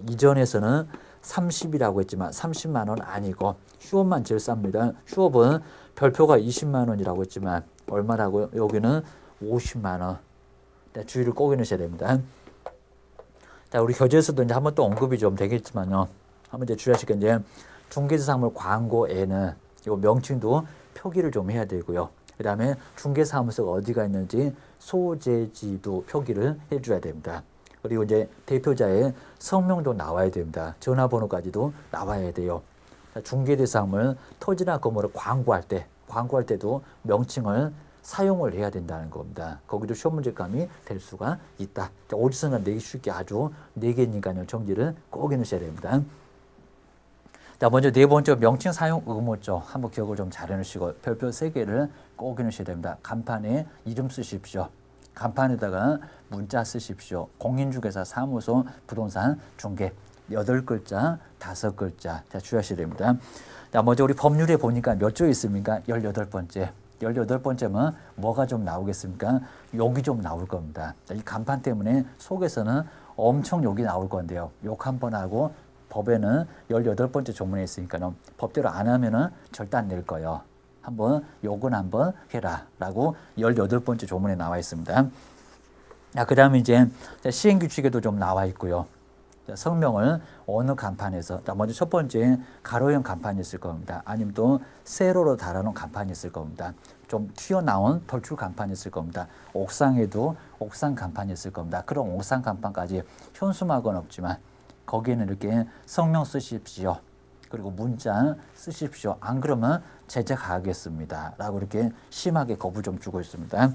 이전에서는 30이라고 했지만 30만 원 아니고 휴업만 제일 쌉니다. 휴업은 별표가 20만 원이라고 했지만 얼마라고요? 여기는 50만 원. 주의를 꼭 해놓으셔야 됩니다. 자, 우리 교재에서도 이제 한번 또 언급이 좀 되겠지만요. 한번 이제 주의하실 게 이제 중개사무소 광고에는 이 명칭도 표기를 좀 해야 되고요. 그 다음에 중개사무소가 어디가 있는지 소재지도 표기를 해줘야 됩니다. 그리고 이제 대표자의 성명도 나와야 됩니다. 전화번호까지도 나와야 돼요. 중개대상물 토지나 건물을 광고할 때도 명칭을 사용을 해야 된다는 겁니다. 거기도 시험 문제감이 될 수가 있다. 어디서나 내기 쉽게 아주 4개니까요. 정리를 꼭 해놓으셔야 됩니다. 자, 먼저 네 번째 명칭 사용 의무죠. 한번 기억을 좀 잘 해놓으시고 별표 3개를 꼭 해놓으셔야 됩니다. 간판에 이름 쓰십시오. 간판에다가 문자 쓰십시오. 공인중개사 사무소 부동산 중개 8글자, 5글자. 자, 주의하셔야 됩니다. 자, 먼저 우리 법률에 보니까 몇 조 있습니까? 18번째. 18번째면 뭐가 좀 나오겠습니까? 욕이 좀 나올 겁니다. 이 간판 때문에 속에서는 엄청 욕이 나올 건데요. 욕 한 번 하고 법에는 18번째 조문에 있으니까요. 법대로 안 하면은 절대 안 낼 거예요. 한번 욕은 한번 해라 라고 18번째 조문에 나와 있습니다. 그 다음에 이제 시행규칙에도 좀 나와 있고요. 성명을 어느 간판에서 먼저 첫 번째 가로형 간판이 있을 겁니다. 아니면 또 세로로 달아놓은 간판이 있을 겁니다. 좀 튀어나온 돌출 간판이 있을 겁니다. 옥상에도 옥상 간판이 있을 겁니다. 그런 옥상 간판까지 현수막은 없지만 거기에는 이렇게 성명 쓰십시오. 그리고 문자 쓰십시오. 안 그러면 제재 가하겠습니다. 라고 이렇게 심하게 겁을 좀 주고 있습니다.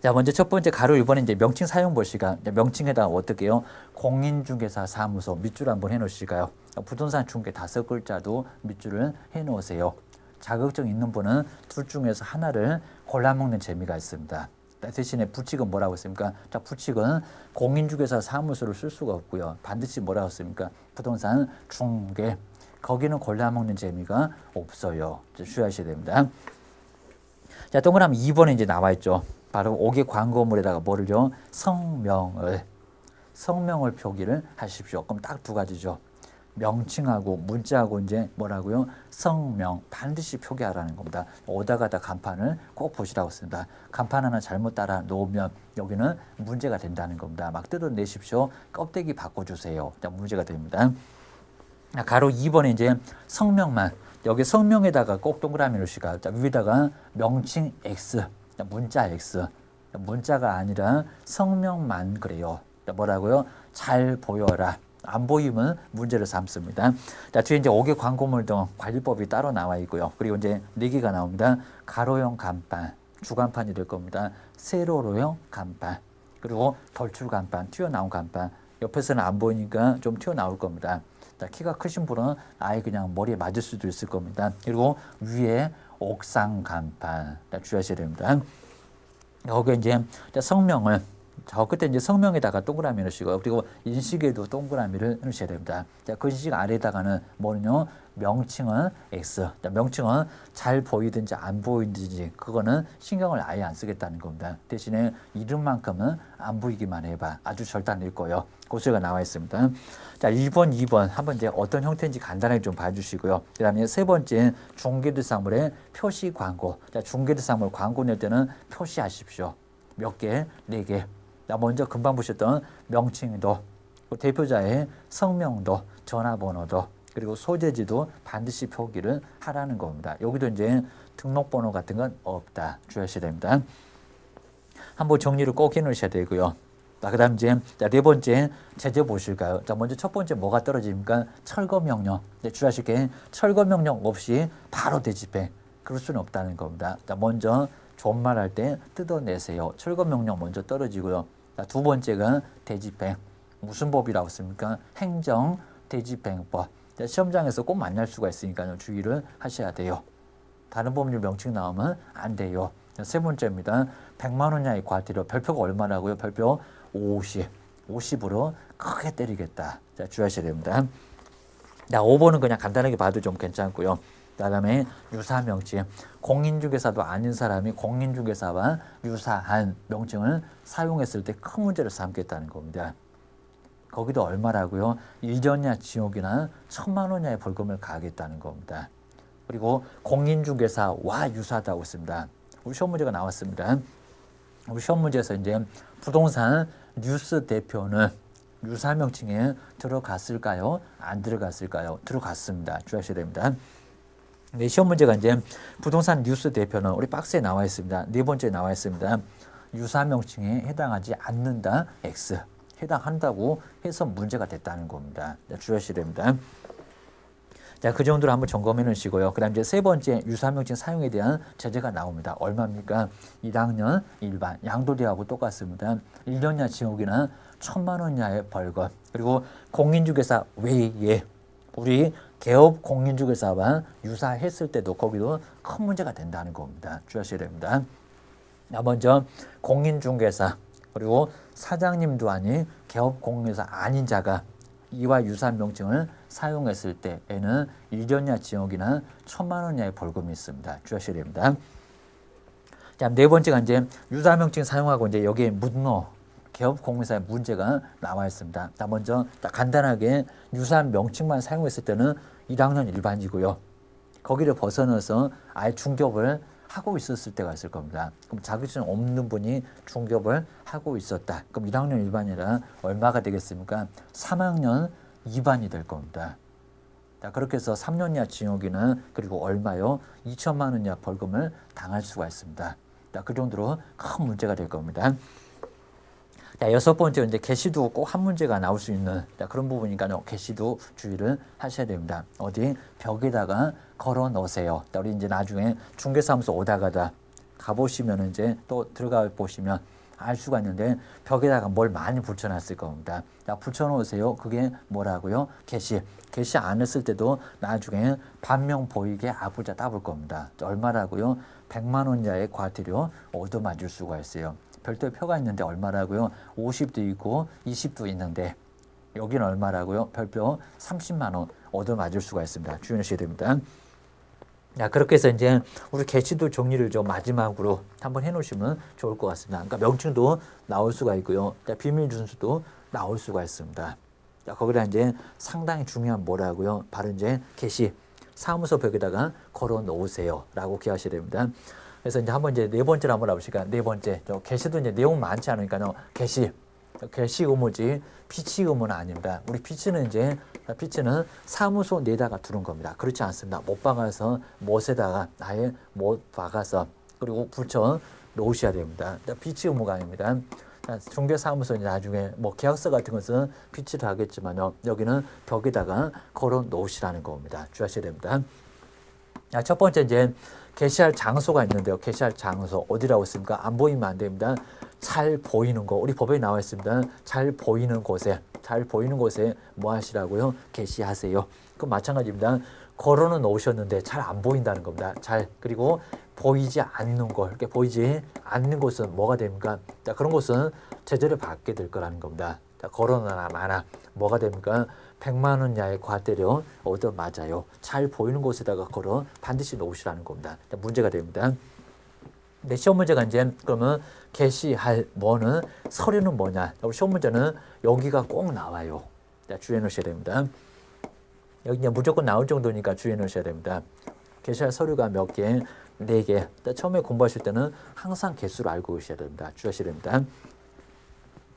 자, 먼저 첫 번째 가로 1번에 이제 명칭 사용 보시가 명칭에다 어떻게 해요? 공인중개사 사무소 밑줄 한번 해놓으실까요? 부동산 중개 5글자도 밑줄을 해놓으세요. 자격증 있는 분은 둘 중에서 하나를 골라먹는 재미가 있습니다. 대신에 부칙은 뭐라고 했습니까? 자, 부칙은 공인중개사 사무소를 쓸 수가 없고요. 반드시 뭐라고 했습니까? 부동산 중개. 거기는 골라먹는 재미가 없어요. 주의하셔야 됩니다. 자, 동그라미 2번에 이제 나와 있죠. 바로 5개 광고물에다가 뭐를요? 성명을 표기를 하십시오. 그럼 딱 두 가지죠. 명칭하고 문자하고 이제 뭐라고요? 성명 반드시 표기하라는 겁니다. 오다 가다 간판을 꼭 보시라고 씁니다. 간판 하나 잘못 따라 놓으면 여기는 문제가 된다는 겁니다. 막 뜯어내십시오. 껍데기 바꿔주세요. 문제가 됩니다. 가로 2번에 이제 성명만 여기 성명에다가 꼭 동그라미를 씌가 위에다가 명칭 X 문자 X 문자가 아니라 성명만 그래요. 뭐라고요? 잘 보여라. 안 보이면 문제를 삼습니다. 자, 뒤에 이제 5개 광고물 등 관리법이 따로 나와 있고요. 그리고 이제 4개가 나옵니다. 가로형 간판, 주간판이 될 겁니다. 세로로형 간판, 그리고 돌출 간판, 튀어나온 간판. 옆에서는 안 보이니까 좀 튀어나올 겁니다. 자, 키가 크신 분은 아예 그냥 머리에 맞을 수도 있을 겁니다. 그리고 위에 옥상 간판. 자, 주의하셔야 됩니다. 여기 이제 성명을 저 끝에 이제 성명에다가 동그라미 넣으시고요. 그리고 인식에도 동그라미를 넣으셔야 됩니다. 자, 그 인식 아래에다가는 뭐는요? 명칭은 X. 자, 명칭은 잘 보이든지 안 보이든지 그거는 신경을 아예 안 쓰겠다는 겁니다. 대신에 이름만큼은 안 보이기만 해봐. 아주 절단일 거예요. 고수가 나와 있습니다. 자, 1번, 2번 한번 이제 어떤 형태인지 간단하게 좀 봐주시고요. 그 다음에 세 번째 중개대상물의 표시 광고. 자, 중개대상물 광고 낼 때는 표시하십시오. 몇 개? 4개. 자, 먼저 금방 보셨던 명칭도, 대표자의 성명도, 전화번호도, 그리고 소재지도 반드시 표기를 하라는 겁니다. 여기도 이제 등록번호 같은 건 없다. 주의하셔야 됩니다. 한번 정리를 꼭 해놓으셔야 되고요. 자, 그 다음 이제 네 번째 제재 보실까요? 자, 먼저 첫 번째 뭐가 떨어집니까? 철거명령. 네, 주의하실 게 철거명령 없이 바로 대집행. 그럴 수는 없다는 겁니다. 자, 먼저 존말할 때 뜯어내세요. 철거명령 먼저 떨어지고요. 자, 두 번째가 대집행. 무슨 법이라고 씁니까? 행정 대집행법. 자, 시험장에서 꼭 만날 수가 있으니까요. 주의를 하셔야 돼요. 다른 법률 명칭 나오면 안 돼요. 자, 세 번째입니다. 100만 원 이하의 과태료. 별표가 얼마라고요? 별표 50. 50으로 크게 때리겠다. 자, 주의하셔야 됩니다. 자, 5번은 그냥 간단하게 봐도 좀 괜찮고요. 그다음에 유사 명칭. 공인중개사도 아닌 사람이 공인중개사와 유사한 명칭을 사용했을 때 큰 문제를 삼겠다는 겁니다. 거기도 얼마라고요? 1년 이하 징역이나 1,000만 원 이하의 벌금을 가하겠다는 겁니다. 그리고 공인중개사와 유사하다고 했습니다. 우리 시험 문제가 나왔습니다. 우리 시험 문제에서 이제 부동산 뉴스 대표는 유사 명칭에 들어갔을까요? 안 들어갔을까요? 들어갔습니다. 주의하셔야 됩니다. 네, 시험 문제가 이제 부동산 뉴스 대표는 우리 박스에 나와 있습니다. 네 번째에 나와 있습니다. 유사 명칭에 해당하지 않는다. X. 해당한다고 해서 문제가 됐다는 겁니다. 주의하셔야 됩니다. 자, 그 정도로 한번 점검해 놓으시고요. 그 다음 이제 세 번째 유사 명칭 사용에 대한 제재가 나옵니다. 얼마입니까? 1학년 일반 양도리하고 똑같습니다. 1년 이하 징역이나 1,000만 원 이하의 벌금. 그리고 공인중개사 외에 우리 개업 공인중개사와 유사했을 때도 거기도 큰 문제가 된다는 겁니다. 주의하셔야 됩니다. 자, 먼저 공인중개사 그리고 사장님도 아닌 개업 공인중개사 아닌 자가 이와 유사한 명칭을 사용했을 때에는 1년 이하 징역이나 1,000만 원 이하의 벌금이 있습니다. 주의하셔야 됩니다. 자, 네 번째가 이제 유사 명칭 사용하고 이제 여기에 문노 개업 공인사의 문제가 나와 있습니다. 자, 먼저 간단하게 유사한 명칭만 사용했을 때는 1학년 일반이고요. 거기를 벗어나서 아예 중개업을 하고 있었을 때가 있을 겁니다. 그럼 자격증 없는 분이 중개업을 하고 있었다. 그럼 1학년 일반이라 얼마가 되겠습니까? 3학년 2반이 될 겁니다. 자, 그렇게 해서 3년 이하 징역이나 그리고 얼마요? 2천만 원 이하 벌금을 당할 수가 있습니다. 자, 그 정도로 큰 문제가 될 겁니다. 자, 여섯 번째 이제 개시도 꼭 한 문제가 나올 수 있는 그런 부분이니까요. 개시도 주의를 하셔야 됩니다. 어디 벽에다가 걸어 놓으세요. 우리 이제 나중에 중개사무소 오다 가다 가보시면 이제 또 들어가 보시면 알 수가 있는데 벽에다가 뭘 많이 붙여놨을 겁니다. 자, 붙여놓으세요. 그게 뭐라고요? 개시. 개시 안 했을 때도 나중에 반명 보이게 아부자 따볼 겁니다. 얼마라고요? 100만 원 이하의 과태료 얻어맞을 수가 있어요. 별도의 표가 있는데 얼마라고요? 50도 있고 20도 있는데 여기는 얼마라고요? 별표 30만 원 얻어맞을 수가 있습니다. 주의하셔야 됩니다. 자, 그렇게 해서 이제 우리 개시도 정리를 좀 마지막으로 한번 해놓으시면 좋을 것 같습니다. 그러니까 명칭도 나올 수가 있고요. 자, 비밀 준수도 나올 수가 있습니다. 자, 거기다 이제 상당히 중요한 뭐라고요? 바로 이제 개시 사무소 벽에다가 걸어 놓으세요라고 기하셔야 됩니다. 그래서 이제 한번 이제 네 번째로 한번 해보실까요? 네 번째. 개시도 이제 내용 많지 않으니까요. 개시 의무지 피치 의무는 아닙니다. 우리 피치는 사무소 내다가 두는 겁니다. 그렇지 않습니다. 못 박아서 못에다가 아예 못 박아서 그리고 붙여 놓으셔야 됩니다. 피치 의무가 아닙니다. 중개사무소 나중에 뭐 계약서 같은 것은 피치를 하겠지만요. 여기는 벽에다가 걸어 놓으시라는 겁니다. 주의하셔야 됩니다. 첫 번째 이제 게시할 장소가 있는데요. 게시할 장소 어디라고 했습니까? 안 보이면 안 됩니다. 잘 보이는 거 우리 법에 나와 있습니다. 잘 보이는 곳에 뭐 하시라고요? 게시하세요. 그럼 마찬가지입니다. 걸어는 놓으셨는데 잘 안 보인다는 겁니다. 그리고 보이지 않는 걸, 이렇게 보이지 않는 곳은 뭐가 됩니까? 자, 그런 곳은 제재를 받게 될 거라는 겁니다. 자, 거론하나 마나 뭐가 됩니까? 100만 원 이하의 과태료 얻어 맞아요. 잘 보이는 곳에다가 걸어 반드시 놓으시라는 겁니다. 자, 문제가 됩니다. 근데 시험 문제가 이제 그러면 게시할 뭐는 서류는 뭐냐? 시험 문제는 여기가 꼭 나와요. 자, 주의해 놓으셔야 됩니다. 여기 이제 무조건 나올 정도니까 주의해 놓으셔야 됩니다. 게시할 서류가 몇 개? 4개. 처음에 공부하실 때는 항상 개수를 알고 계셔야 됩니다. 주의하셔야 됩니다.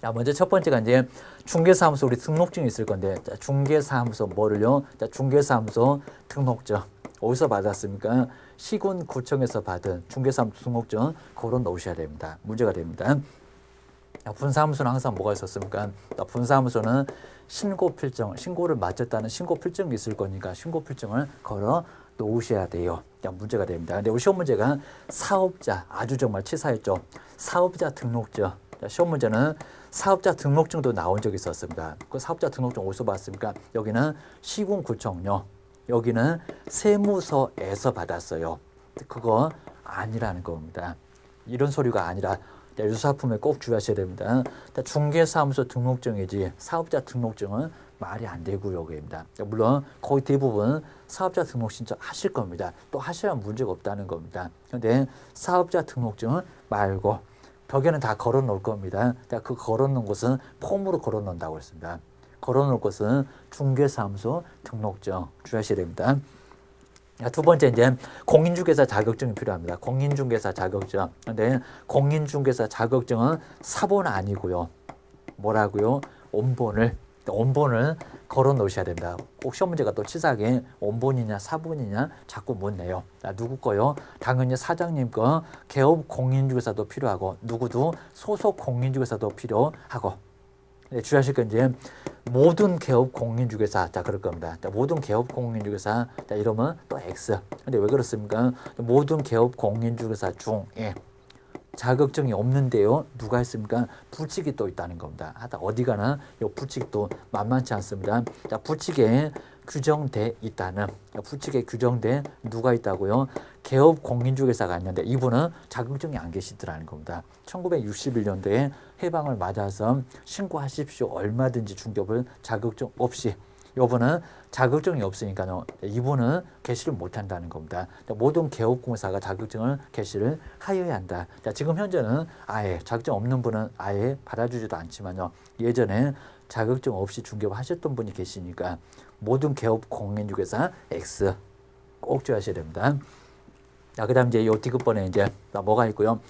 자, 먼저 첫 번째가 이제 중개사무소 우리 등록증이 있을 건데, 자, 중개사무소 뭐를요? 자, 중개사무소 등록증. 어디서 받았습니까? 시군구청에서 받은 중개사무소 등록증 걸어 놓으셔야 됩니다. 문제가 됩니다. 자, 분사무소는 항상 뭐가 있었습니까? 자, 분사무소는 신고필증, 신고를 마쳤다는 신고필증이 있을 거니까 신고필증을 걸어 놓으셔야 돼요. 자, 문제가 됩니다. 근데 우리 시험 문제가 사업자, 아주 정말 치사했죠. 사업자 등록증. 자, 시험 문제는 사업자 등록증도 나온 적이 있었습니다. 그 사업자 등록증 어디서 받았습니까? 여기는 시군구청요. 여기는 세무서에서 받았어요. 그거 아니라는 겁니다. 이런 서류가 아니라 유사품에 꼭 주의하셔야 됩니다. 중개사무소 등록증이지 사업자 등록증은 말이 안 되고요. 여기입니다. 물론 거의 대부분 사업자 등록 신청 하실 겁니다. 또 하셔야 문제가 없다는 겁니다. 그런데 사업자 등록증은 말고 벽에는 다 걸어 놓을 겁니다. 그 걸어 놓은 곳은 폼으로 걸어 놓는다고 했습니다. 걸어 놓을 곳은 중개사무소 등록증 주의하셔야 됩니다. 두 번째 이제 공인중개사 자격증이 필요합니다. 공인중개사 자격증. 근데 공인중개사 자격증은 사본 아니고요. 뭐라고요? 원본을 걸어 놓으셔야 됩니다. 꼭 시험 문제가 또 치사하게 원본이냐 사본이냐 자꾸 못 내요. 누구 거요? 당연히 사장님 거 개업 공인중개사도 필요하고 누구도 소속 공인중개사도 필요하고. 네, 주의하실 건 이제 모든 개업 공인중개사 자 그럴 겁니다. 자, 모든 개업 공인중개사 자 이러면 또 X. 근데 왜 그렇습니까? 모든 개업 공인중개사 중에 자격증이 없는데요. 누가 했습니까? 부칙이 또 있다는 겁니다. 하다 어디 가나 이 부칙도 만만치 않습니다. 자, 부칙에 규정돼 있다는 부칙에 규정돼 누가 있다고요? 개업 공인중개사가 있는데 이분은 자격증이 안 계시더라는 겁니다. 1961년도에 해방을 맞아서 신고하십시오. 얼마든지 중개업을 자격증 없이. 이분은 자격증이 없으니까요. 이분은 개시를 못한다는 겁니다. 모든 개업공사가 자격증을 개시를 하여야 한다. 자, 지금 현재는 아예 자격증 없는 분은 아예 받아주지도 않지만요. 예전에 자격증 없이 중개업 하셨던 분이 계시니까 모든 개업 공인중개사 X 꼭 주의하셔야 됩니다. 자, 그다음 이제 요 디귿번에 이제 뭐가 있고요.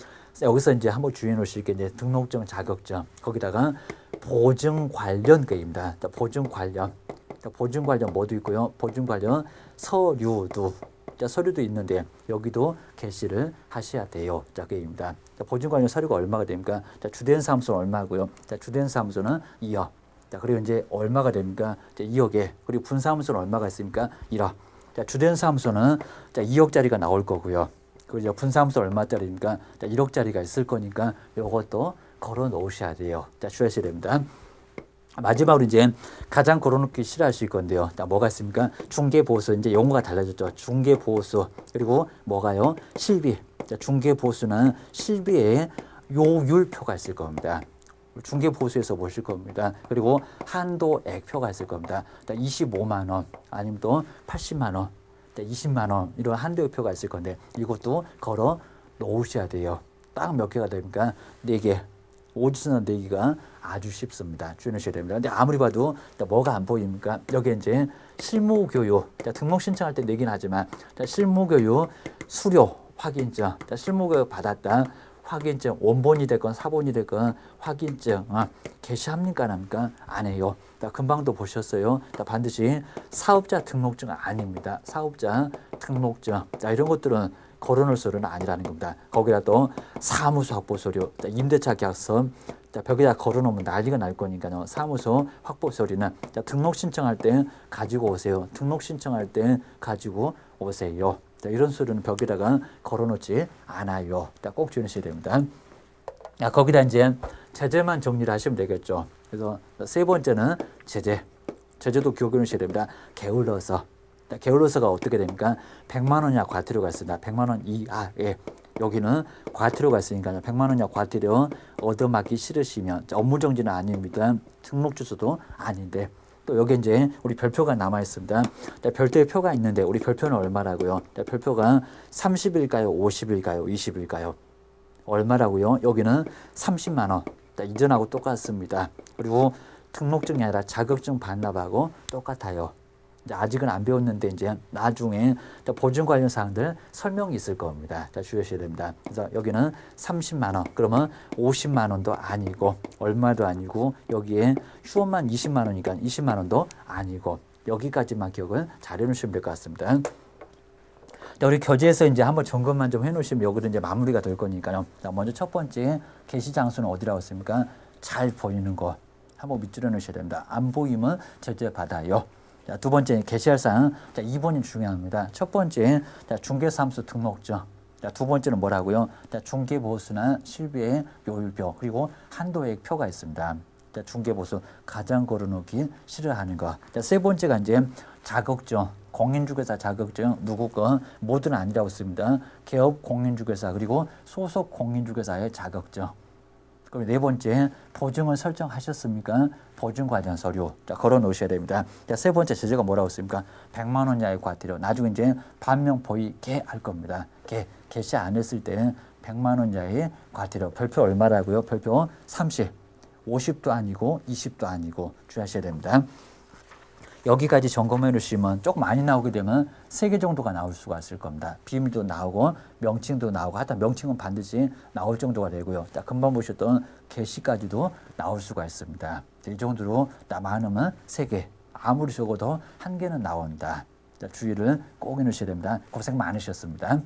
여기서 이제 한번 주의해 놓으실 게 이제 등록증, 자격증 거기다가 보증 관련 거입니다. 보증 관련. 보증 관련 뭐도 있고요. 보증 관련 서류도 서류도 있는데 여기도 개시를 하셔야 돼요. 자, 그입니다. 보증 관련 서류가 얼마가 됩니까? 자, 주된 사무소는 얼마고요? 자, 주된 사무소는 2억. 자, 그리고 이제 얼마가 됩니까? 자, 2억에. 그리고 분사무소는 얼마가 있습니까? 1억. 자, 주된 사무소는 자, 2억짜리가 나올 거고요. 그리고 분사무소 얼마짜리입니까? 자, 1억짜리가 있을 거니까 이것도 걸어 놓으셔야 돼요. 자, 주의하셔야 됩니다. 마지막으로 이제 가장 걸어놓기 싫어하실 건데요. 자, 뭐가 있습니까? 중개보수. 이제 용어가 달라졌죠. 중개보수. 그리고 뭐가요? 실비. 자, 중개보수는 실비에 요율표가 있을 겁니다. 중개보수에서 보실 겁니다. 그리고 한도액표가 있을 겁니다. 자, 25만 원 아니면 또 80만 원, 20만 원 이런 한도액표가 있을 건데 이것도 걸어 놓으셔야 돼요. 딱 몇 개가 됩니까? 4개. 오지선한 내기가 아주 쉽습니다. 주의하셔야 됩니다. 근데 아무리 봐도 뭐가 안 보입니까? 여기 이제 실무교육. 등록 신청할 때 내긴 하지만 실무교육 수료 확인증. 실무교육 받았다. 확인증 원본이 됐건 사본이 됐건 확인증 게시합니까 안 합니까? 안 해요. 금방도 보셨어요. 반드시 사업자 등록증 아닙니다. 사업자 등록증. 이런 것들은 걸어놓을 서류는 아니라는 겁니다. 거기다 또 사무소 확보 서류, 임대차 계약서 벽에다 걸어놓으면 난리가 날 거니까요. 사무소 확보 서류는 등록 신청할 때 가지고 오세요. 등록 신청할 때 가지고 오세요. 이런 서류는 벽에다가 걸어놓지 않아요. 꼭 주의하셔야 됩니다. 거기다 이제 제재만 정리를 하시면 되겠죠. 그래서 세 번째는 제재. 제재도 기억해 놓으셔야 됩니다. 게을러서. 게을러서가 어떻게 됩니까? 100만 원 이하 과태료가 있습니다. 100만 원 이하에 여기는 과태료가 있으니까 100만 원 이하 과태료 얻어맞기 싫으시면 업무 정지는 아닙니다. 등록 주소도 아닌데 또 여기 이제 우리 별표가 남아 있습니다. 별도의 표가 있는데 우리 별표는 얼마라고요? 별표가 30일까요? 50일까요? 20일까요? 얼마라고요? 여기는 30만 원. 이전하고 똑같습니다. 그리고 등록증이 아니라 자격증 반납하고 똑같아요. 이제 아직은 안 배웠는데 이제 나중에 보증 관련 사항들 설명이 있을 겁니다. 자, 주의하셔야 됩니다. 그래서 여기는 30만 원. 그러면 50만 원도 아니고 얼마도 아니고 여기에 휴업만 20만 원이니까 20만 원도 아니고 여기까지만 기억을 잘 해놓으시면 될 것 같습니다. 자, 우리 교재에서 이제 한번 점검만 좀 해놓으시면 여기도 이제 마무리가 될 거니까요. 자, 먼저 첫 번째 게시 장소는 어디라고 했습니까? 잘 보이는 거 한번 밑줄여 놓으셔야 됩니다. 안 보이면 제재 받아요. 자, 두 번째 게시할 사항. 자, 2번이 중요합니다. 첫 번째 자, 중개사무소 등록증. 자, 두 번째는 뭐라고요? 자, 중개보수나 실비의 요율표 그리고 한도액 표가 있습니다. 자, 중개보수 가장 걸어놓기 싫어하는 거. 자, 세 번째가 이제 자격증. 공인중개사 자격증 누구 거 모두는 아니라고 씁니다. 개업 공인중개사 그리고 소속 공인중개사의 자격증. 그리고 네 번째 보증을 설정하셨습니까? 보증 관련 서류 자, 걸어 놓으셔야 됩니다. 자, 세 번째 제재가 뭐라고 했습니까? 100만 원 이하의 과태료. 나중에 이제 반면 보이게 할 겁니다. 개시 안 했을 때 100만 원 이하의 과태료. 별표 얼마라고요? 별표 30. 50도 아니고 20도 아니고 주의하셔야 됩니다. 여기까지 점검해 놓으시면 조금 많이 나오게 되면 3개 정도가 나올 수가 있을 겁니다. 비밀도 나오고 명칭도 나오고 하여튼 명칭은 반드시 나올 정도가 되고요. 자, 금방 보셨던 게시까지도 나올 수가 있습니다. 이 정도로 많으면 3개, 아무리 적어도 1개는 나온다. 자, 주의를 꼭 해놓으셔야 됩니다. 고생 많으셨습니다.